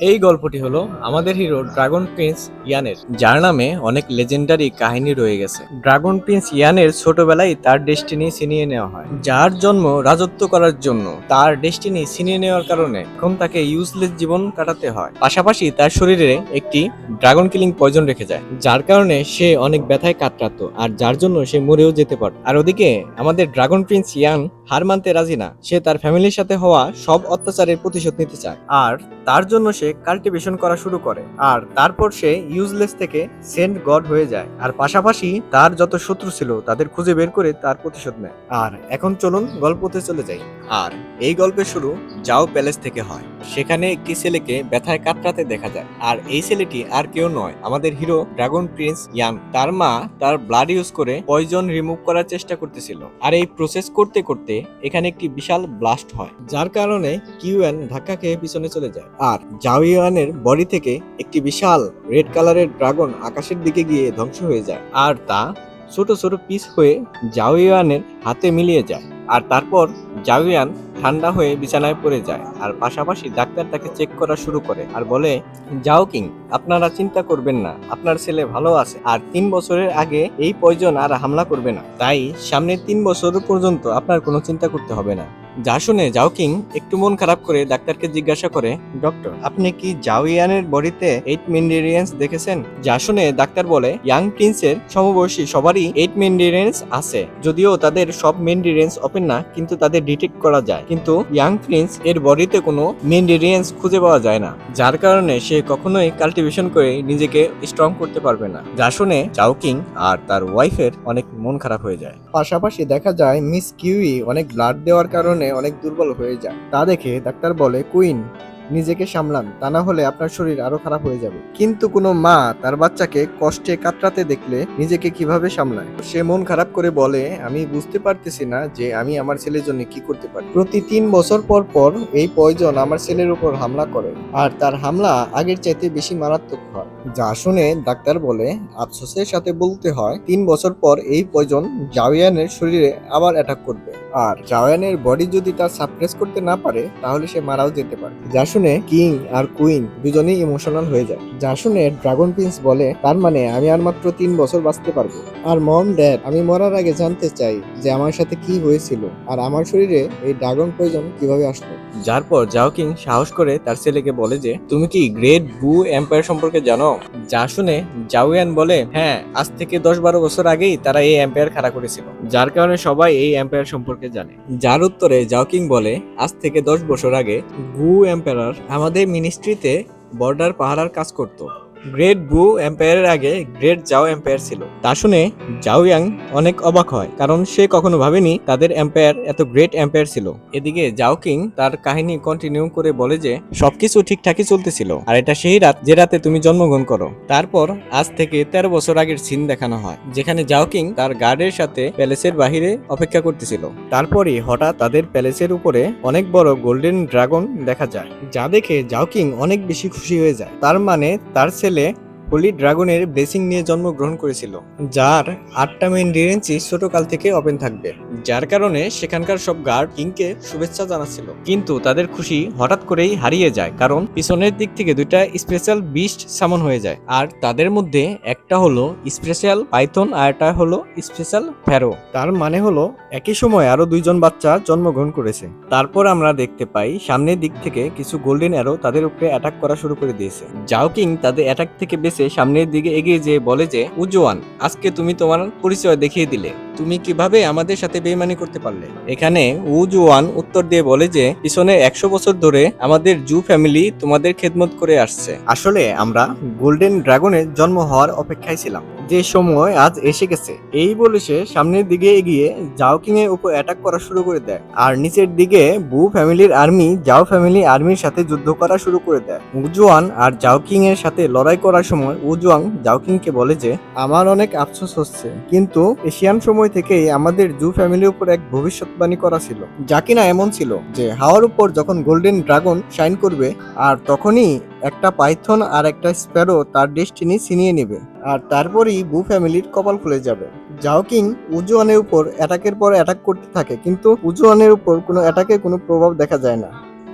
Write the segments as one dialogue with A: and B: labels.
A: এই গল্পটি হলো আমাদের হিরো ড্রাগন প্রিন্স ইয়ানের, যার নামে অনেক লেজেন্ডারি কাহিনী রয়ে গেছে। ড্রাগন প্রিন্স ইয়ানের ছোটবেলায় তার ডেস্টিনি ছিনিয়ে নেওয়া হয়। যার জন্ম রাজত্ব করার জন্য, তার ডেস্টিনি ছিনিয়ে নেওয়ার কারণে এখন তাকে ইউজলেস জীবন কাটাতে হয়। পাশাপাশি তার শরীরে একটি ড্রাগন কিলিং পয়জন রেখে যায়, যার কারণে সে অনেক ব্যথায় কাতরাতো, আর যার জন্য সে মরেও যেতে পারে। আর ওদিকে আমাদের ড্রাগন প্রিন্স ইয়ান হার মানতে রাজি না। সে তার ফ্যামিলির সাথে হওয়া সব অত্যাচারের প্রতিশোধ নিতে চায়, আর তার জন্য সে কাল্টিভেশন করা শুরু করে। আর তারপর সে ইউজলেস থেকে সেন্ট গড হয়ে যায়, আর পাশাপাশি তার যত শত্রু ছিল তাদের খুঁজে বের করে তার প্রতিশোধ নেয়। আর এখন চলুন গল্পতে চলে যাই। আর এই গল্পের শুরু জাও প্যালেস থেকে হয়। সেখানে একটি ছেলেকে ব্যথায় কাতরাতে দেখা যায়, আর এই ছেলেটি আর কেউ নয়, আমাদের হিরো ড্রাগন প্রিন্স ইয়াং। তার মা তার ব্লাড ইউজ করে পয়জন রিমুভ করার চেষ্টা করতেছিল, আর এই প্রসেস করতে করতে এখানে একটি বিশাল ব্লাস্ট হয়, যার কারণে কিউএন ধাক্কা খেয়ে পিছনে চলে যায়। আর জাওয়ানের বডি থেকে একটি বিশাল রেড কালারের ড্রাগন আকাশের দিকে গিয়ে ধ্বংস হয়ে যায়, আর তা ছোট ছোট পিস হয়ে জাওয়ানের হাতে মিলিয়ে যায়। আর তারপর জাওয়ান ঠান্ডা হয়ে বিছানায় পড়ে যায়, আর পাশাপাশি ডাক্তার তাকে চেক করা শুরু করে আর বলে, যাও কিং, আপনারা চিন্তা করবেন না, আপনার ছেলে ভালো আছে, আর 3 বছরের আগে এই পয়জন আর হামলা করবে না, তাই সামনের 3 বছর পর্যন্ত আপনার কোনো চিন্তা করতে হবে না। যা শুনে জাও কিং একটু মন খারাপ করে ডাক্তারকে জিজ্ঞাসা করে, ডক্টর, আপনি কি জাওয়ানের বডিতে 8 মেন্ডেরিয়ান্স দেখেছেন? যা শুনে ডাক্তার বলে, ইয়াং প্রিন্সের সমবয়সী সবারই 8 মেন্ডেরিয়ান্স আছে, যদিও তাদের সব মেন্ডেরিয়ান্স ওপেন না, কিন্তু তাদের ডিটেক্ট করা যায়। কিন্তু ইয়াং প্রিন্স এর বডিতে কোনো মেন্ডেরিয়ান্স খুঁজে পাওয়া যায় না, যার কারণে সে কখনোই কাল্টিভেশন করে নিজেকে স্ট্রং করতে পারবে না। যা শুনে জাও কিং আর তার ওয়াইফের অনেক মন খারাপ হয়ে যায়। পাশাপাশি দেখা যায় মিস কিউই অনেক ব্লাড দেওয়ার কারণে অনেক দুর্বল হয়ে যায়। তা দেখে ডাক্তার বলে, কুইন, নিজেকে সামলান, তা না হলে আপনার শরীর আরো খারাপ হয়ে যাবে। কিন্তু কোনো মা তার বাচ্চাকে কষ্টে কাতরাতে দেখলে নিজেকে কিভাবে সামলায়? সে মন খারাপ করে বলে, আমি বুঝতে পারতেছি না যে আমি আমার ছেলের জন্য কি করতে পারি। প্রতি 3 বছর পর পর এই পয়জন আমার ছেলের উপর হামলা করে, আর তার হামলা আগের চাইতে বেশি মারাত্মক হয়। যা শুনে ডাক্তার বলে, আফসোসের সাথে বলতে হয়, 3 বছর পর এই পয়জন জাওয়ানের শরীরে আবার অ্যাটাক করবে, আর জাওয়ানের বডি যদি তা সাপ্রেস করতে না পারে তাহলে সে মারাও যেতে পারে। যা শুনে কিং আর কুইন দুজনেই ইমোশনাল হয়ে যায়। যা শুনে ড্রাগন প্রিন্স বলে, তার মানে আমি আর মাত্র 3 বছর বাঁচতে পারবো। আর মম, ড্যাড, আমি মরার আগে জানতে চাই যে আমার সাথে কি হয়েছিল, আর আমার শরীরে এই ড্রাগন পয়জন কিভাবে আসলো। যার পর জাও কিং সাহস করে তার ছেলেকে বলে যে, তুমি কি গ্রেট বু এম্পায়ার সম্পর্কে জানো? যা শুনে জাওয়ান বলে, হ্যাঁ, আজ থেকে 10-12 বছর আগেই তারা এই এম্পায়ার খাড়া করেছিল, যার কারণে সবাই এই এম্পায়ার সম্পর্কে জানে। যার উত্তরে জাও কিং বলে, আজ থেকে 10 বছর আগে বু এম্পায়ার আমাদের মিনিস্ট্রিতে বর্ডার পাহারার কাজ করত। গ্রেট বু এম্পায়ারের আগে গ্রেট জাও এম্পায়ার ছিল। তা শুনে জাও ইয়াং অনেক অবাক হয়, কারণ সে কখনো ভাবেনি তাদের এম্পায়ার এত গ্রেট এম্পায়ার ছিল। এদিকে জাও কিং তার কাহিনী কন্টিনিউ করে বলে যে, সবকিছু ঠিকঠাকই চলতেছিল, আর এটা সেই রাত যে রাতে তুমি জন্মগ্রহণ করো। তারপর আজ থেকে 13 বছর আগের সিন দেখানো হয়, যেখানে জাও কিং তার গার্ডের সাথে প্যালেসের বাহিরে অপেক্ষা করতেছিল। তারপরই হঠাৎ তাদের প্যালেসের উপরে অনেক বড় গোল্ডেন ড্রাগন দেখা যায়, যা দেখে জাও কিং অনেক বেশি খুশি হয়ে যায়। তার মানে তার ছেলে হোলি ড্রাগনের ব্লেসিং নিয়ে জন্মগ্রহণ করেছিল, যার 8টা মেন্ডেরিয়ান্সই ছোটকাল থেকে ওপেন থাকবে, যার কারণে সেখানকার সব গার্ড কিংকে শুভেচ্ছা জানাচ্ছিল। কিন্তু তাদের খুশি হঠাৎ করেই হারিয়ে যায়, কারণ পিছনের দিক থেকে 2টা স্পেশাল বিস্ট সামন হয়ে যায়, আর তাদের মধ্যে একটা হলো স্পেশাল পাইথন আর একটা হলো স্পেশাল ফ্যারো। তার মানে হলো একই সময় আরো 2জন বাচ্চা জন্মগ্রহণ করেছে। তারপর আমরা দেখতে পাই সামনের দিক থেকে কিছু গোল্ডেন অ্যারো তাদের উপরে অ্যাটাক করা শুরু করে দিয়েছে। জাও কিং তাদের অ্যাটাক থেকে বেঁচে সামনের দিকে এগিয়ে যেয়ে বলে যে, উজওয়ান, আজকে তুমি তোমার পরিচয় দেখিয়ে দিলে, তুমি কিভাবে আমাদের সাথে বেইমানি করতে পারলে? এখানে উজওয়ান উত্তর দিয়ে বলে যে, পিছনে 100 বছর ধরে আমাদের জু ফ্যামিলি তোমাদের খেদমত করে আসছে। আসলে আমরা গোল্ডেন ড্রাগনের জন্ম হওয়ার অপেক্ষায় ছিলাম, যে সময় আজ এসে গেছে। এই বলে সে সামনের দিকে এগিয়ে জাও কিং এর উপর অ্যাটাক করা শুরু করে দেয়, আর নিচের দিকে বু ফ্যামিলির আর্মি জাও ফ্যামিলি আর্মির সাথে যুদ্ধ করা শুরু করে দেয়। উজওয়ান আর জাও কিং এর সাথে লড়াই করার সময় উজওয়াং জাও কিং কে বলে যে, আমার অনেক আফসোস হচ্ছে, কিন্তু এশিয়ান সময় থেকেই আমাদের জু ফ্যামিলির উপর এক ভবিষ্যৎবাণী করা ছিল, যা কিনা এমন ছিল যে হাওয়ার উপর যখন গোল্ডেন ড্রাগন শাইন করবে, আর তখনই একটা পাইথন আর একটা স্প্যারো তার ডেস্টিনি ছিনিয়ে নেবে, আর তারপরই বু ফ্যামিলির কপাল খুলে যাবে। জাও কিং উজওয়ানের উপর অ্যাটাকের পর অ্যাটাক করতে থাকে, কিন্তু উজওয়ানের উপর কোনো অ্যাটাকের কোনো প্রভাব দেখা যায় না।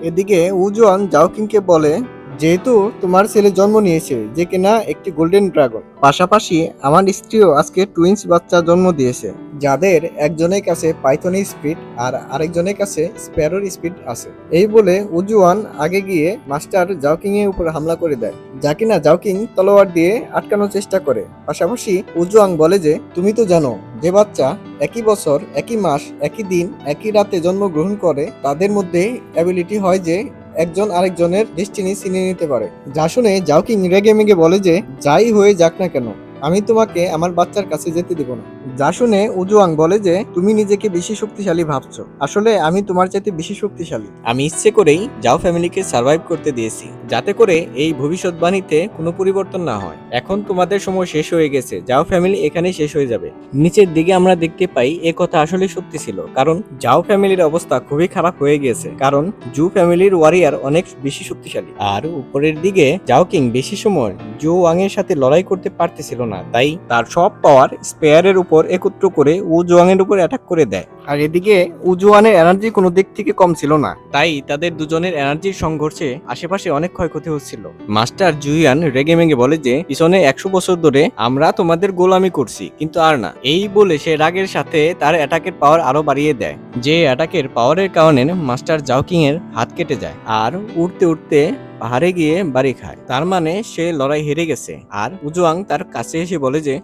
A: এদিকে উজওয়ান জাও কিংকে বলে যেহেতু তোমার ছেলে জন্ম নিয়েছে যে কিনা একটি গোল্ডেন ড্রাগন, পাশাপাশি আমার স্ত্রীও আজকে টুইন্স বাচ্চা জন্ম দিয়েছে, যাদের একজনের কাছে পাইথনের স্পিড আর আরেকজনের কাছে স্প্যারোর স্পিড আছে। এই বলে উজুয়ান আগে গিয়ে মাস্টার জাওকিং এর উপর হামলা করে দেয়, যা কিনা জাওকিং তলোয়ার দিয়ে আটকানোর চেষ্টা করে। পাশাপাশি উজুয়াং বলে যে তুমি তো জানো যে বাচ্চা একই বছর একই মাস একই দিন একই রাতে জন্মগ্রহণ করে তাদের মধ্যে অ্যাবিলিটি হয় যে একজন আরেকজনের ডেস্টিনি চিনে নিতে পারে। যা শুনে জাওকিং রেগে মেগে বলে যে যাই হয়ে যাক না কেন আমি তোমাকে আমার বাচ্চার কাছে যেতে দেব না। যা শুনে উজুয়াং বলে যে তুমি নিজেকে বেশি শক্তিশালী ভাবছো, আসলে আমি তোমার চাইতে বেশি শক্তিশালী। আমি ইচ্ছে করেই জাও ফ্যামিলিকে সার্ভাইভ করতে দিয়েছি যাতে করে এই ভবিষ্যৎবাণীতে কোনো পরিবর্তন না হয়। এখন তোমাদের সময় শেষ হয়ে গেছে, জাও ফ্যামিলি এখানেই শেষ হয়ে যাবে। নিচের দিকে আমরা দেখতে পাই এ কথা আসলে সত্যি ছিল, কারণ জাও ফ্যামিলির অবস্থা খুবই খারাপ হয়ে গেছে, কারণ জু ফ্যামিলির ওয়ারিয়ার অনেক বেশি শক্তিশালী। আর উপরের দিকে জাও কিং বেশি সময় জো ওয়াং এর সাথে লড়াই করতে পারতেছিল না, তাই তার সব পাওয়ার স্পেয়ারের উপর একত্র করে উজুয়াং এর উপর অ্যাটাক করে দেয়। আর এদিকে উজুয়ানের এনার্জি কোনো দিক থেকে কম ছিল না, তাই তাদের দুজনের এনার্জির সংঘর্ষে আশেপাশে অনেক ক্ষয়ক্ষতি হচ্ছিল। মাস্টার জুইয়ান রেগে মেগে বলে যে পিছনে 100 বছর ধরে আমরা তোমাদের গোলামি করছি, কিন্তু আর না। এই বলে সে রাগের সাথে তার অ্যাটাকের পাওয়ার আরো বাড়িয়ে দেয়, যে অ্যাটাকের পাওয়ারের কারণে মাস্টার জাওকিং এর হাত কেটে যায় আর উঠতে উঠতে পাহাড়ে গিয়ে বাড়ি খায়। তার মানে সে লড়াই হেরে গেছে। আর উজুয়াং তার কাছে এসে বলে যে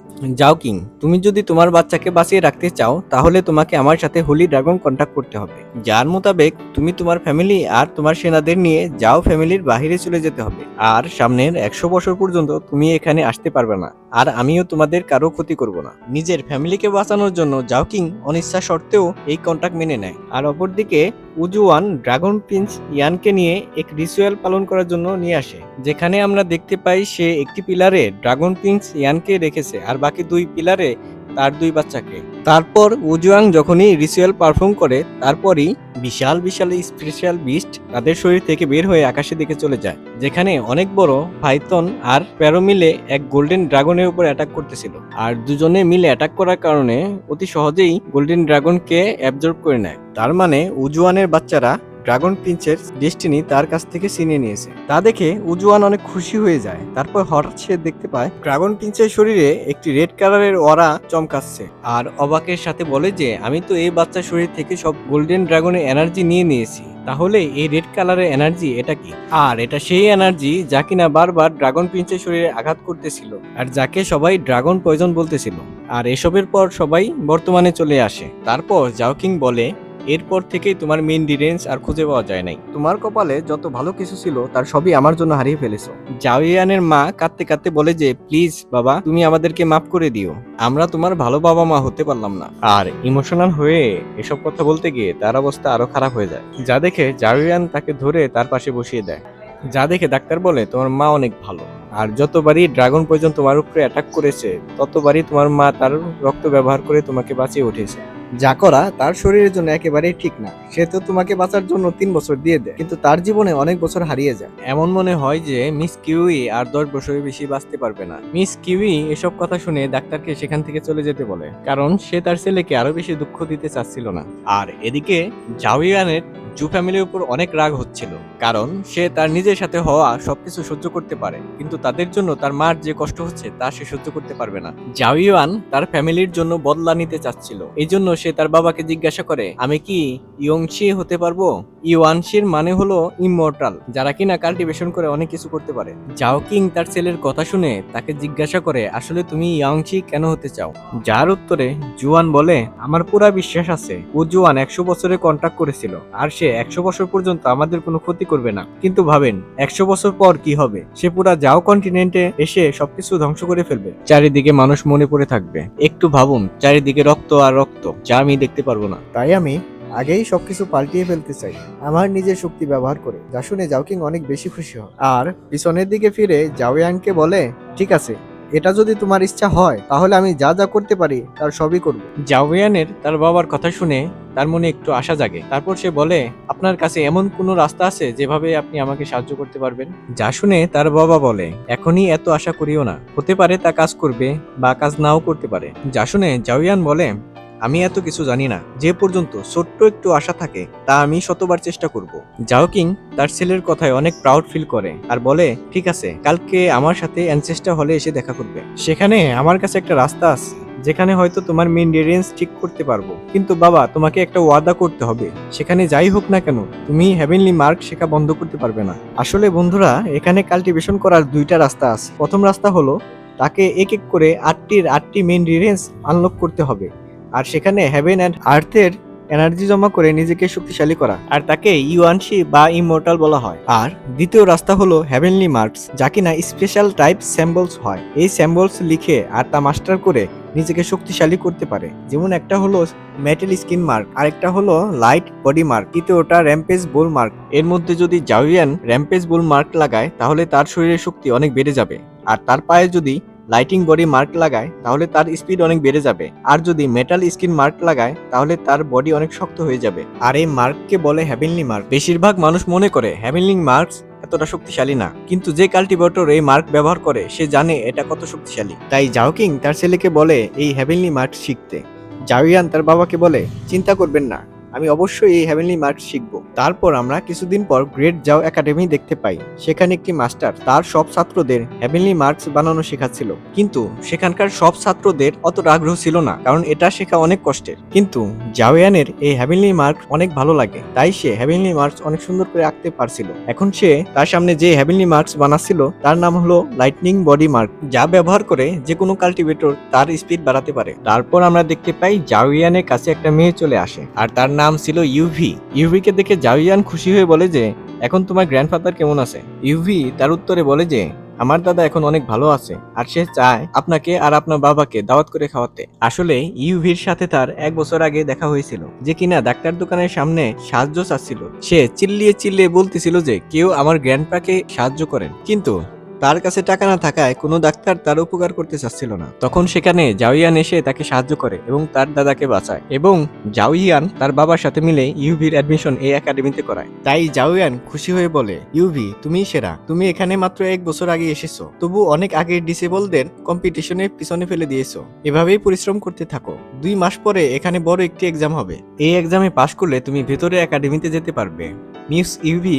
A: জাওকিং, তুমি যদি তোমার বাচ্চাকে বাঁচিয়ে রাখতে চাও তাহলে তোমাকে আমার সাথে হোলি ড্রাগন কন্ট্যাক্ট করতে হবে, যার মোতাবেক তুমি তোমার ফ্যামিলি আর তোমার সেনাদের নিয়ে জাও ফ্যামিলির বাহিরে চলে যেতে হবে। আর সামনের 100 বছর পর্যন্ত তুমি এখানে আসতে পারবে না, আর আমিও তোমাদের কারো ক্ষতি করব না। নিজের ফ্যামিলিকে বাঁচানোর জন্য জাওকিং অনিচ্ছা সত্ত্বেও এই কন্ট্রাক্ট মেনে নেয়। আর অপরদিকে উজুয়ান ড্রাগন প্রিন্স ইয়ানকে নিয়ে এক রিচুয়াল পালন করার জন্য নিয়ে আসে, যেখানে আমরা দেখতে পাই সে একটি পিলারে ড্রাগন প্রিন্স ইয়ানকে রেখেছে আর বাকি 2 পিলারে তার 2 বাচ্চাকে। তারপর উজুয়াং যখনই রিচুয়াল পারফর্ম করে তারপরই বিশাল বিশাল স্পেশাল বিস্ট তাদের শরীর থেকে বের হয়ে আকাশের দিকে চলে যায়, যেখানে অনেক বড় পাইথন আর প্যারো মিলে এক গোল্ডেন ড্রাগনের উপর অ্যাটাক করতেছিল। আর দুজনে মিলে অ্যাটাক করার কারণে অতি সহজেই গোল্ডেন ড্রাগনকে অ্যাবজর্ব করে নেয়। তার মানে উজুয়ানের বাচ্চারা ড্রাগন প্রিন্সের ডেস্টিনি তার কাছ থেকে ছিনিয়ে নিয়েছে। তা দেখে উজুয়ান অনেক খুশি হয়ে যায়। তারপর হঠাৎ সে দেখতে পায় ড্রাগন প্রিন্সের শরীরে একটি রেড কালারের অরা চমকাচ্ছে, আর অবাকের সাথে বলে যে আমি তো এই বাচ্চার শরীর থেকে সব গোল্ডেন ড্রাগনের এনার্জি নিয়ে নিয়েছি, তাহলে এই রেড কালারের এনার্জি এটা কি? আর এটা সেই এনার্জি যা কিনা বারবার ড্রাগন প্রিন্সের শরীরে আঘাত করতেছিল আর যাকে সবাই ড্রাগন পয়জন বলতেছিল। আর এসবের পর সবাই বর্তমানে চলে আসে। তারপর জাওকিং বলে এরপর থেকেই তোমার মেইন ডিরেন্স আর খুঁজে পাওয়া যায় নাই। তোমার কপালে যত ভালো কিছু ছিল তার সবই আমার জন্য হারিয়ে ফেলেছো। জাওয়ানের মা কাঁদতে কাঁদতে বলে যে প্লিজ বাবা, তুমি আমাদেরকে মাফ করে দিও, আমরা তোমার ভালো বাবা মা হতে পারলাম না। আর ইমোশনাল হয়ে এসব কথা বলতে গিয়ে তার অবস্থা আরো খারাপ হয়ে যায়, যা দেখে জাওয়ান তাকে ধরে তার পাশে বসিয়ে দেয়। যা দেখে ডাক্তার বলে তোমার মা অনেক ভালো, আর যতবারই ড্রাগন পয়জন তোমার উপরে অ্যাটাক করেছে ততবারই তোমার মা তার রক্ত ব্যবহার করে তোমাকে বাঁচিয়ে উঠেছে। যা করা তার শরীরের জন্য একেবারেই ঠিক না। সে তো তোমাকে বাঁচার জন্য 3 বছর দিয়ে দেয়, কিন্তু তার জীবনে অনেক বছর হারিয়ে যায়। এমন মনে হয় যে মিস কিউই আর 10 বছরের বেশি বাঁচতে পারবে না। মিস কিউই এসব কথা শুনে ডাক্তারকে সেখান থেকে চলে যেতে বলে, কারণ সে তার ছেলেকে আরো বেশি দুঃখ দিতে চাচ্ছিল না। আর এদিকে জাওয়ানের জু ফ্যামিলির উপর অনেক রাগ হচ্ছিল, কারণ সে তার নিজের সাথে হওয়া সবকিছু সহ্য করতে পারে, কিন্তু তাদের জন্য তার মার যে কষ্ট হচ্ছে তা সে সহ্য করতে পারবে না। জাওয়ান তার ফ্যামিলির জন্য বদলা নিতে চাচ্ছিল, এই জন্য সে তার বাবাকে জিজ্ঞাসা করে আমি কি ইয়ংশি হতে পারবো? ইওয়ানশির মানে হলো ইমমর্টাল, যারা কিনা কাল্টিভেশন করে অনেক কিছু করতে পারে। জাওকিং তার ছেলের কথা শুনে তাকে জিজ্ঞাসা করে আসলে তুমি ইয়াংশি কেন হতে চাও? যার উত্তরে জুয়ান বলে আমার পুরা বিশ্বাস আছে ও জুয়ান 100 বছরের কন্ট্রাক্ট করেছিল, আর সে 100 বছর পর্যন্ত আমাদের কোনো ক্ষতি করবে না। কিন্তু ভাবেন 100 বছর পর কি হবে? সে পুরা জাও কন্টিনেন্টে এসে সবকিছু ধ্বংস করে ফেলবে, চারিদিকে মানুষ মনে পড়ে থাকবে। একটু ভাবুন, চারিদিকে রক্ত আর রক্ত, যা আমি দেখতে পারবো না। তাই আমি আগেই সবকিছু পাল্টিয়ে ফেলতে চাই আমার নিজের শক্তি ব্যবহার করে। যা শুনে জাওকিং অনেক বেশি খুশি হয়, আর পিছনের দিকে ফিরে জাওয়ানকে বলে ঠিক আছে, এটা যদি তোমার ইচ্ছা হয় তাহলে আমি যা যা করতে পারি তার সবই করব। জাওয়ানের তার বাবার কথা শুনে তার মনে একটু আশা জাগে। তারপর সে বলে আপনার কাছে এমন কোনো রাস্তা আছে যেভাবে আপনি আমাকে সাহায্য করতে পারবেন? যা শুনে তার বাবা বলে এখনই এত আশা করিও না, হতে পারে তা কাজ করবে বা কাজ নাও করতে পারে। যা শুনে জাওয়ান বলে আমি এত কিছু জানি না। যে পর্যন্ত ছোট্ট একটু আশা থাকে তা আমি শতবার চেষ্টা করব। জাও কিং তার ছেলের কথায় অনেক প্রাউড ফিল করে আর বলে, ঠিক আছে, কালকে আমার সাথে অ্যানসেস্টার হলে এসে দেখা করবে। সেখানে আমার কাছে একটা রাস্তা আছে যেখানে হয়তো তোমার মেইন রেঞ্জ ঠিক করতে পারবো। কিন্তু বাবা, তোমাকে একটা ওয়াদা করতে হবে, সেখানে যাই হোক না কেন তুমি হেভেনলি মার্ক শেখা বন্ধ করতে পারবে না। আসলে বন্ধুরা, এখানে কাল্টিভেশন করার দুইটা রাস্তা আছে। প্রথম রাস্তা হলো তাকে এক এক করে 8টি মেইন রেঞ্জ আনলক করতে হবে, আর সেখানে হেভেন অ্যান্ড আর্থের এনার্জি জমা করে নিজেকে শক্তিশালী করা, আর তাকে ইউয়ানশি বা ইমমর্টাল বলা হয়। আর দ্বিতীয় রাস্তা হলো হেভেনলি মার্কস, যা কিনা স্পেশাল টাইপ স্যাম্বলস হয়। এই স্যাম্বলস লিখে আর তা মাস্টার করে নিজেকে শক্তিশালী করতে পারে। যেমন একটা হলো মেটাল স্কিন মার্ক, আরেকটা হলো লাইট বডি মার্ক, তৃতীয়টা র্যাম্পেজ বুল মার্ক। এর মধ্যে যদি জাওয়ান র্যাম্পেজ বুল মার্ক লাগায় তাহলে তার শরীরের শক্তি অনেক বেড়ে যাবে, আর তার পায়ে যদি লাইটিং বডি মার্ক লাগায় তাহলে তার স্পিড অনেক বেড়ে যাবে, আর যদি মেটাল স্কিন মার্ক লাগায় তাহলে তার বডি অনেক শক্ত হয়ে যাবে। আর এই মার্ককে বলে হেভেনলি মার্ক। বেশিরভাগ মানুষ মনে করে হেভেনলি মার্কস এতটা শক্তিশালী না, কিন্তু যে কাল্টিভেটর এই মার্ক ব্যবহার করে সে জানে এটা কত শক্তিশালী। তাই জাও কিং তার ছেলেকে বলে এই হেভেনলি মার্ক শিখতে। জাওয়ান তার বাবাকে বলে, চিন্তা করবেন না, আমি অবশ্যই এই হেভেনলি মার্ক শিখবো। তারপর আমরা কিছুদিন পর গ্রেট জাও একাডেমি দেখতে পাই। সেখানে একটি মাস্টার তার সব ছাত্রদের হেভেনলি মার্কস বানানো শেখাচ্ছিল, কিন্তু সেখানকার সব ছাত্রদের অতটা আগ্রহ ছিল না, কারণ এটা শেখা অনেক কষ্টের। কিন্তু জাওয়ানের এই হেভেনলি মার্ক অনেক ভালো লাগে, তাই সে হেভেনলি মার্কস অনেক সুন্দর করে আঁকতে পারছিল। এখন সে তার সামনে যে হেভেনলি মার্কস বানাচ্ছিল তার নাম হলো লাইটনিং বডি মার্ক, যা ব্যবহার করে যে কোনো কাল্টিভেটর তার স্পিড বাড়াতে পারে। তারপর আমরা দেখতে পাই জাওয়ানের কাছে একটা মেয়ে চলে আসে, আর তার নাম ছিল ইউভি। ইউভিকে দেখে জাওয়ান খুশি হয়ে বলে যে, এখন তোমার গ্র্যান্ডফাদার কেমন আছে? ইউভি তার উত্তরে বলে যে, আমার দাদা এখন অনেক ভালো আছে, আর সে চায় আপনাকে আর আপনার বাবাকে দাওয়াত করে খাওয়াতে। আসলে ইউভির সাথে তার 1 বছর আগে দেখা হয়েছিল, যে কিনা ডাক্তার দোকানের সামনে সাহায্য চাচ্ছিল। সে চিল্লিয়ে চিল্লিয়ে বলতেছিল যে কেউ আমার গ্র্যান্ডপাকে সাহায্য করেন, কিন্তু তার কাছে টাকা না থাকায় কোনো ডাক্তার তার উপকার করতে চাচ্ছিল না। তখন সেখানে জাওয়ান এসে তাকে সাহায্য করে এবং তার দাদাকে বাঁচায়, এবং জাওয়ান তার বাবার সাথে মিলে ইউভির অ্যাডমিশন এই একাডেমিতে করায়। তাই জাওয়ান খুশি হয়ে বলে, ইউভি তুমি সেরা, তুমি এখানে মাত্র 1 বছর আগে এসেছো, তবু অনেক আগে ডিসেবলদের কম্পিটিশনের পিছনে ফেলে দিয়েছো। এভাবেই পরিশ্রম করতে থাকো। 2 মাস পরে এখানে বড় একটি এক্সাম হবে, এই এক্সামে পাশ করলে তুমি ভেতরে একাডেমিতে যেতে পারবে। মিস ইউভি